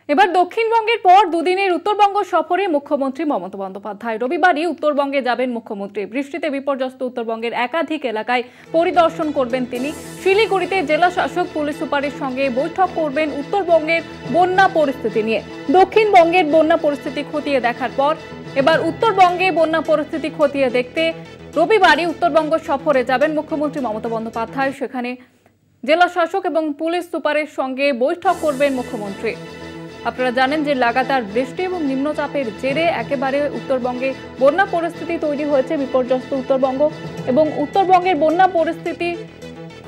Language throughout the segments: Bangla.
এবার দক্ষিণবঙ্গের পর দুদিনের উত্তরবঙ্গ সফরে মুখ্যমন্ত্রী মমতা বন্দ্যোপাধ্যায়। রবিবারই উত্তরবঙ্গে যাবেন মুখ্যমন্ত্রী। বৃষ্টিতে বিপর্যস্ত উত্তরবঙ্গের একাধিক এলাকায় পরিদর্শন করবেন তিনি। শিলিগুড়িতে জেলা শাসক, পুলিশ সুপারের সঙ্গে বৈঠক করবেন উত্তরবঙ্গের বন্যা পরিস্থিতি নিয়ে। দক্ষিণবঙ্গের বন্যা পরিস্থিতি খতিয়ে দেখার পর এবার উত্তরবঙ্গে বন্যা পরিস্থিতি খতিয়ে দেখতে রবিবারই উত্তরবঙ্গ সফরে যাবেন মুখ্যমন্ত্রী মমতা বন্দ্যোপাধ্যায়। সেখানে জেলা শাসক এবং পুলিশ সুপারের সঙ্গে বৈঠক করবেন মুখ্যমন্ত্রী। আপনারা জানেন যে লাগাতার বৃষ্টি এবং নিম্নচাপের জেরে একেবারে উত্তরবঙ্গে বন্যা পরিস্থিতি তৈরি হয়েছে। বিপর্যস্ত উত্তরবঙ্গ এবং উত্তরবঙ্গের বন্যা পরিস্থিতি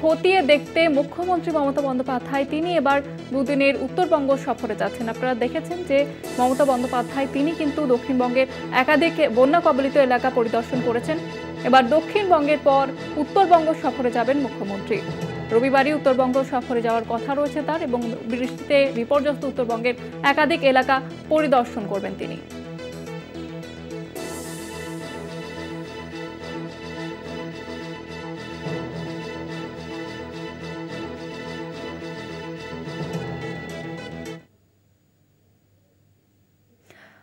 খতিয়ে দেখতে মুখ্যমন্ত্রী মমতা বন্দ্যোপাধ্যায় তিনি এবার দুদিনের উত্তরবঙ্গ সফরে যাচ্ছেন। আপনারা দেখেছেন যে মমতা বন্দ্যোপাধ্যায় তিনি কিন্তু দক্ষিণবঙ্গের একাধিক বন্যা কবলিত এলাকা পরিদর্শন করেছেন। এবার দক্ষিণবঙ্গের পর উত্তরবঙ্গ সফরে যাবেন মুখ্যমন্ত্রী। রবিবারই উত্তরবঙ্গ সফরে যাওয়ার কথা রয়েছে তার এবং বৃষ্টিতে বিপর্যস্ত উত্তরবঙ্গের একাধিক এলাকা পরিদর্শন করবেন তিনি।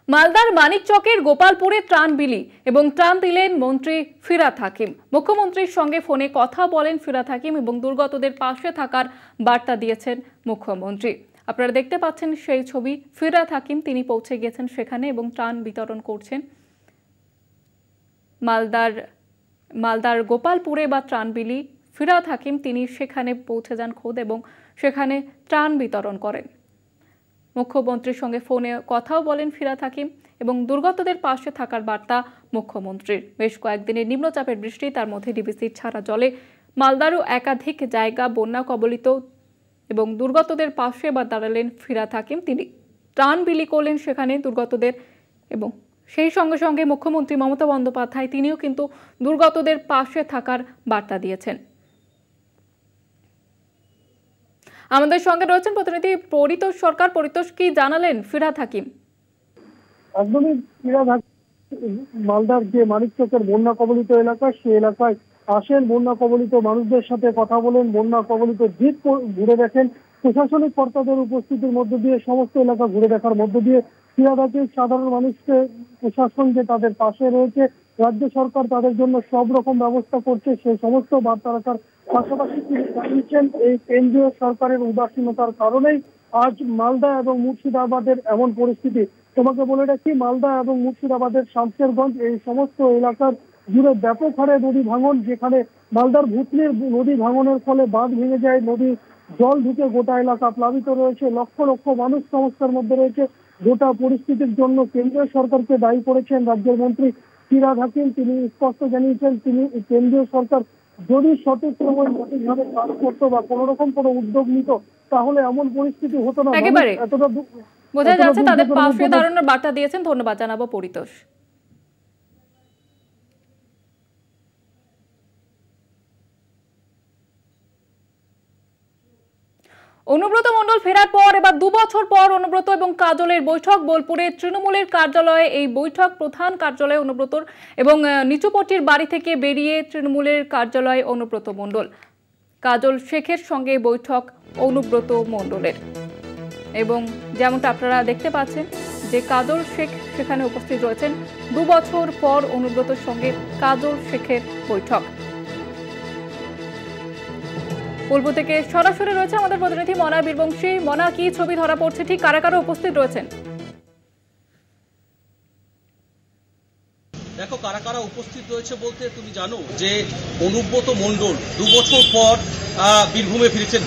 মালদার মানিকচকের গোপালপুরে ত্রাণ বিলি এবং ত্রাণ দিলেন মন্ত্রী ফিরহাদ হাকিম। মুখ্যমন্ত্রীর সঙ্গে ফোনে কথা বলেন ফিরহাদ হাকিম এবং দুর্গতদের পাশে থাকার বার্তা দিয়েছেন মুখ্যমন্ত্রী। আপনারা দেখতে পাচ্ছেন সেই ছবি। ফিরহাদ হাকিম তিনি পৌঁছে গিয়েছেন সেখানে এবং ত্রাণ বিতরণ করছেন। মালদার গোপালপুরে বা ত্রাণ বিলি, ফিরহাদ হাকিম তিনি সেখানে পৌঁছে যান খোদ এবং সেখানে ত্রাণ বিতরণ করেন। মুখ্যমন্ত্রীর সঙ্গে ফোনে কথাও বলেন ফিরহাদ হাকিম এবং দুর্গতদের পাশে থাকার বার্তা মুখ্যমন্ত্রীর। বেশ কয়েকদিনের নিম্নচাপের বৃষ্টি, তার মধ্যে ডিবিসির ছাড়া জলে মালদারও একাধিক জায়গা বন্যা কবলিত এবং দুর্গতদের পাশে এবার দাঁড়ালেন ফিরহাদ হাকিম। তিনি ত্রাণ বিলি করলেন সেখানে দুর্গতদের এবং সেই সঙ্গে সঙ্গে মুখ্যমন্ত্রী মমতা বন্দ্যোপাধ্যায় তিনিও কিন্তু দুর্গতদের পাশে থাকার বার্তা দিয়েছেন। আমাদের সঙ্গে রয়েছেন প্রতিনিধি পরিতোষ সরকার। পরিতোষ, কি জানালেন ফিরহাদ হাকিম? একদমই ফিরহাদ হাকিম মালদার যে মানিকচকের বন্যা কবলিত এলাকা, সেই এলাকায় আসেন, বন্যা কবলিত মানুষদের সাথে কথা বলেন, বন্যা কবলিত দিক ঘুরে দেখেন। প্রশাসনিক কর্তাদের উপস্থিতির মধ্য দিয়ে সমস্ত এলাকা ঘুরে দেখার মধ্য দিয়ে ফিরহাদ হাকিম সাধারণ মানুষকে, প্রশাসন যে তাদের পাশে রয়েছে, রাজ্য সরকার তাদের জন্য সব রকম ব্যবস্থা করছে, সেই সমস্ত বার্তা রাখার পাশাপাশি তিনি জানিয়েছেন এই কেন্দ্রীয় সরকারের উদাসীনতার কারণেই আজ মালদা এবং মুর্শিদাবাদের এমন পরিস্থিতি। তোমাকে বলে রাখি, মালদা এবং মুর্শিদাবাদের শামশেরগঞ্জ এই সমস্ত এলাকার জুড়ে ব্যাপক হারে নদী ভাঙন, যেখানে মালদার ভুতনির নদী ভাঙনের ফলে বাঁধ ভেঙে যায়, নদীর জল ঢুকে গোটা এলাকা প্লাবিত রয়েছে, লক্ষ লক্ষ মানুষ সমস্যার মধ্যে রয়েছে। গোটা পরিস্থিতির জন্য কেন্দ্রীয় সরকারকে দায়ী করেছেন রাজ্যের মন্ত্রী ফিরহাদ হাকিম। তিনি স্পষ্ট জানিয়েছেন তিনি কেন্দ্রীয় সরকার যদি সঠিক সময় সঠিকভাবে কাজ করতো বা কোন রকম কোনো উদ্যোগ নিত তাহলে এমন পরিস্থিতি হতো না। এতটা বোঝা যাচ্ছে তাদের পাশে দাঁড়ানোর বার্তা দিয়েছেন। ধন্যবাদ জানাবো পরিতোষ। অনুব্রত মণ্ডল ফেরার পর এবার 2 বছর পর অনুব্রত এবং কাজলের বৈঠক বোলপুরে তৃণমূলের কার্যালয়ে। এই বৈঠক প্রধান কার্যালয়ে অনুব্রতর এবং নিচুপট্টির বাড়ি থেকে বেরিয়ে তৃণমূলের কার্যালয়ে অনুব্রত মণ্ডল। কাজল শেখের সঙ্গে বৈঠক অনুব্রত মণ্ডলের এবং যেমনটা আপনারা দেখতে পাচ্ছেন যে কাজল শেখ সেখানে উপস্থিত রয়েছেন। 2 বছর পর অনুব্রতর সঙ্গে কাজল শেখের বৈঠক। বোলপুর থেকে সরাসরি রয়েছে আমাদের প্রতিনিধি মনা বীরবংশী। মনা, কি ছবি ধরা পড়ছে, ঠিক কারা কারা উপস্থিত রয়েছেন? দেখো, কারা কারা উপস্থিত রয়েছে বলতে তুমি জানো যে অনুব্রত মণ্ডল 2 বছর পর বীরভূমে ফিরেছেন।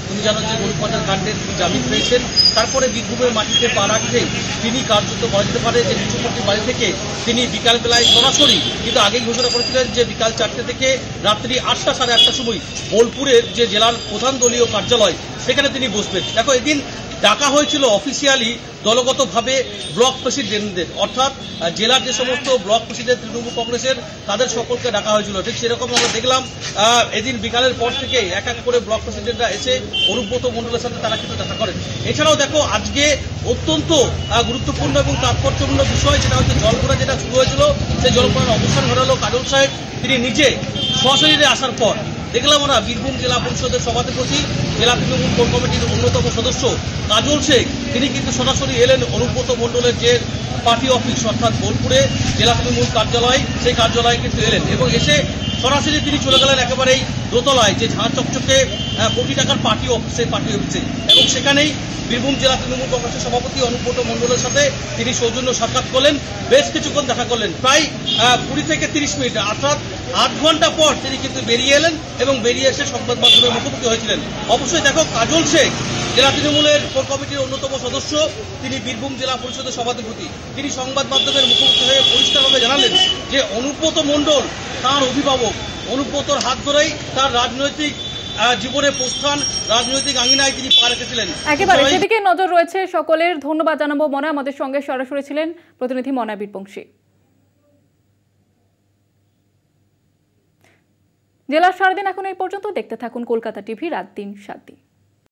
তুমি জানো যে গরুপাচার কাণ্ডে তিনি জামিন পেয়েছেন। তারপরে বীরভূমের মাটিতে পা রাখতে তিনি কার্যত বলা যেতে পারে যে নিচুপট্টির বাড়ি থেকে তিনি বিকালবেলায় সরাসরি, কিন্তু আগেই ঘোষণা করেছিলেন যে বিকাল 4টে থেকে রাত্রি 8টা সাড়ে 8টার সময় বোলপুরের যে জেলার প্রধান দলীয় কার্যালয় সেখানে তিনি বসবেন। দেখো, এদিন ডাকা হয়েছিল অফিসিয়ালি দলগতভাবে ব্লক প্রেসিডেন্টদের, অর্থাৎ জেলার যে সমস্ত ব্লক প্রেসিডেন্ট তৃণমূল কংগ্রেসের তাদের সকলকে ডাকা হয়েছিল। ঠিক সেরকম আমরা দেখলাম এদিন বিকালের পর থেকে এক এক করে ব্লক প্রেসিডেন্টরা এসে অনুব্রত মণ্ডলের সাথে তারা কিন্তু দেখা করেন। এছাড়াও দেখো, আজকে অত্যন্ত গুরুত্বপূর্ণ এবং তাৎপর্যপূর্ণ বিষয় যেটা হচ্ছে জলঘোলা যেটা শুরু হয়েছিল, সেই জলঘোলার অবসান ঘটালো কাজল সাহেব। তিনি নিজে সশরীরে আসার পর দেখলাম আমরা বীরভূম জেলা পরিষদের সভাধিপতি, জেলা তৃণমূল কোর কমিটির অন্যতম সদস্য কাজল শেখ, তিনি কিন্তু সরাসরি এলেন অনুব্রত মণ্ডলের যে পার্টি অফিস অর্থাৎ বোলপুরে জেলা তৃণমূল কার্যালয়, সেই কার্যালয়ে কিন্তু এলেন এবং এসে সরাসরি তিনি চলে গেলেন একেবারেই দোতলায় যে ঝাঁ চকচকে কোটি টাকার পার্টি অফিসে এবং সেখানেই বীরভূম জেলা তৃণমূল কংগ্রেসের সভাপতি অনুব্রত মণ্ডলের সাথে তিনি সৌজন্য সাক্ষাৎ করলেন, বেশ কিছুক্ষণ দেখা করলেন, প্রায় 20 থেকে 30 মিনিট, অর্থাৎ 8 ঘন্টা পর তিনি কিন্তু বেরিয়ে এলেন এবং বেরিয়ে এসে সংবাদ মাধ্যমের মুখোমুখি হয়েছিলেন। অবশ্যই দেখো, কাজল শেখ জেলা তৃণমূলের কোর কমিটির অন্যতম সদস্য, তিনি বীরভূম জেলা পরিষদের সভাধিপতি, তিনি সংবাদ মাধ্যমের মুখোমুখি হয়ে পরিষ্কারভাবে জানালেন যে অনুব্রত মণ্ডল তার অভিভাবক, অনুব্রতর হাত ধরেই তার রাজনৈতিক জীবনে প্রস্থান, রাজনৈতিক আঙিনায় তিনি পা রেখেছিলেন। একেবারে সেদিকে নজর রয়েছে সকলের। ধন্যবাদ জানাবো মনা, আমাদের সঙ্গে সরাসরি ছিলেন প্রতিনিধি মনা বীরবংশী। জেলার সারাদিন এখন এই পর্যন্ত। দেখতে থাকুন কলকাতা টিভি রাত 3-7 দিন।